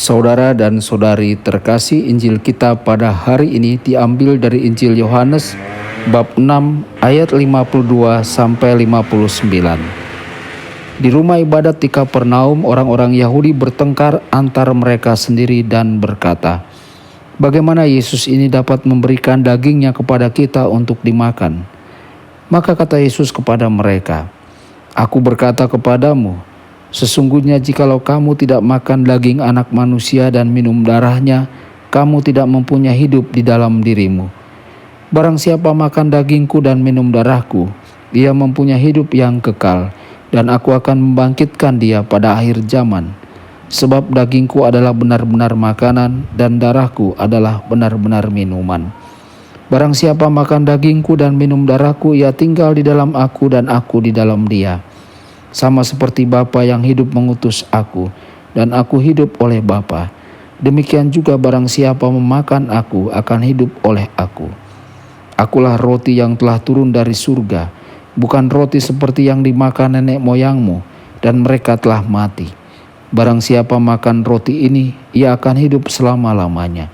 Saudara dan saudari terkasih, Injil kita pada hari ini diambil dari Injil Yohanes bab 6 ayat 52 sampai 59. Di rumah ibadat di Kapernaum, orang-orang Yahudi bertengkar antara mereka sendiri dan berkata, "Bagaimana Yesus ini dapat memberikan dagingnya kepada kita untuk dimakan?" Maka kata Yesus kepada mereka, "Aku berkata kepadamu, sesungguhnya jikalau kamu tidak makan daging anak manusia dan minum darahnya, kamu tidak mempunyai hidup di dalam dirimu. Barang siapa makan dagingku dan minum darahku, ia mempunyai hidup yang kekal, dan aku akan membangkitkan dia pada akhir zaman. Sebab dagingku adalah benar-benar makanan, dan darahku adalah benar-benar minuman. Barang siapa makan dagingku dan minum darahku, ia tinggal di dalam aku dan aku di dalam dia. Sama seperti Bapa yang hidup mengutus aku, dan aku hidup oleh Bapa. Demikian juga barang siapa memakan aku akan hidup oleh aku. Akulah roti yang telah turun dari surga, bukan roti seperti yang dimakan nenek moyangmu, dan mereka telah mati. Barang siapa makan roti ini, ia akan hidup selama-lamanya."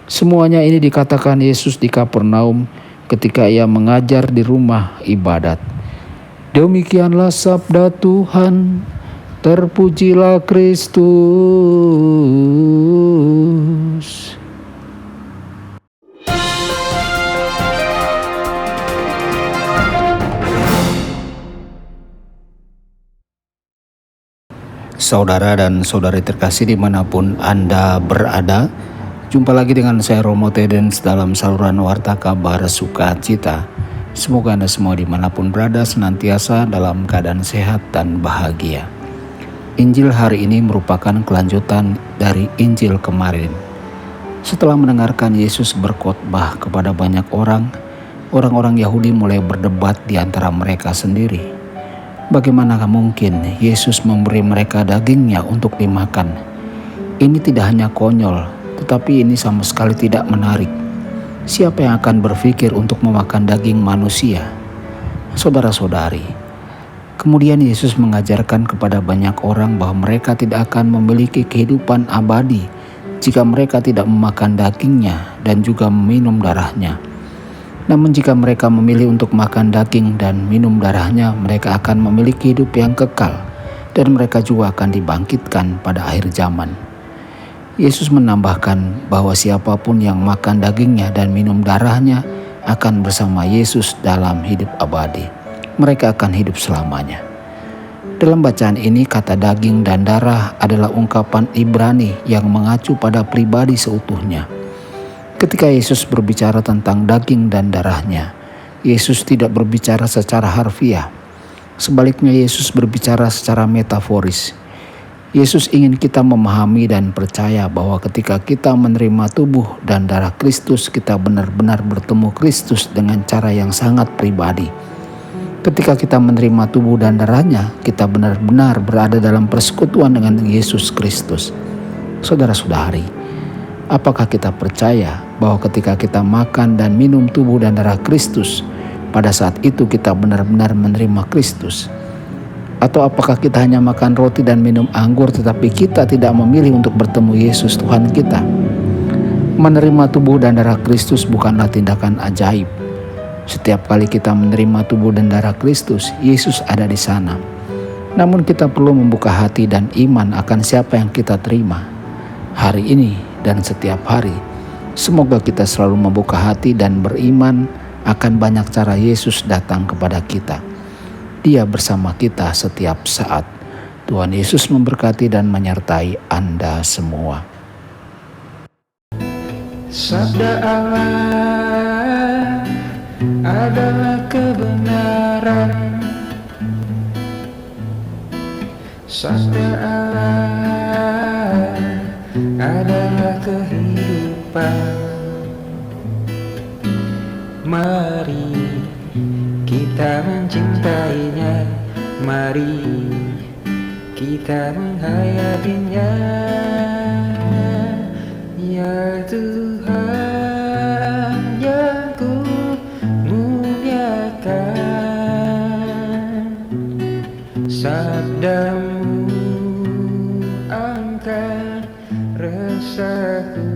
Semuanya ini dikatakan Yesus di Kapernaum ketika ia mengajar di rumah ibadat. Demikianlah sabda Tuhan, terpujilah Kristus. Saudara dan saudari terkasih dimanapun Anda berada, jumpa lagi dengan saya Romo Tedens dalam saluran Warta Kabar Sukacita. Semoga Anda semua dimanapun berada senantiasa dalam keadaan sehat dan bahagia. Injil hari ini merupakan kelanjutan dari Injil kemarin. Setelah mendengarkan Yesus berkhotbah kepada banyak orang, orang-orang Yahudi mulai berdebat di antara mereka sendiri. Bagaimana mungkin Yesus memberi mereka dagingnya untuk dimakan? Ini tidak hanya konyol, tetapi ini sama sekali tidak menarik. Siapa yang akan berpikir untuk memakan daging manusia? Saudara-saudari, kemudian Yesus mengajarkan kepada banyak orang bahwa mereka tidak akan memiliki kehidupan abadi jika mereka tidak memakan dagingnya dan juga meminum darahnya. Namun jika mereka memilih untuk makan daging dan minum darahnya, mereka akan memiliki hidup yang kekal, dan mereka juga akan dibangkitkan pada akhir zaman. Yesus menambahkan bahwa siapapun yang makan dagingnya dan minum darahnya akan bersama Yesus dalam hidup abadi. Mereka akan hidup selamanya. Dalam bacaan ini, kata daging dan darah adalah ungkapan Ibrani yang mengacu pada pribadi seutuhnya. Ketika Yesus berbicara tentang daging dan darahnya, Yesus tidak berbicara secara harfiah. Sebaliknya, Yesus berbicara secara metaforis. Yesus ingin kita memahami dan percaya bahwa ketika kita menerima tubuh dan darah Kristus, kita benar-benar bertemu Kristus dengan cara yang sangat pribadi. Ketika kita menerima tubuh dan darahnya, kita benar-benar berada dalam persekutuan dengan Yesus Kristus. Saudara-saudari, apakah kita percaya bahwa ketika kita makan dan minum tubuh dan darah Kristus, pada saat itu kita benar-benar menerima Kristus? Atau apakah kita hanya makan roti dan minum anggur tetapi kita tidak memilih untuk bertemu Yesus Tuhan kita? Menerima tubuh dan darah Kristus bukanlah tindakan ajaib. Setiap kali kita menerima tubuh dan darah Kristus, Yesus ada di sana. Namun kita perlu membuka hati dan iman akan siapa yang kita terima hari ini dan setiap hari. Semoga kita selalu membuka hati dan beriman akan banyak cara Yesus datang kepada kita. Dia bersama kita setiap saat. Tuhan Yesus memberkati dan menyertai Anda semua. Sabda Allah adalah kebenaran. Sabda Allah adalah kehidupan. Mari kita mencintainya, mari kita menghayatinya. Ya Tuhan yang ku muliakan, sabdamu angkat bersatu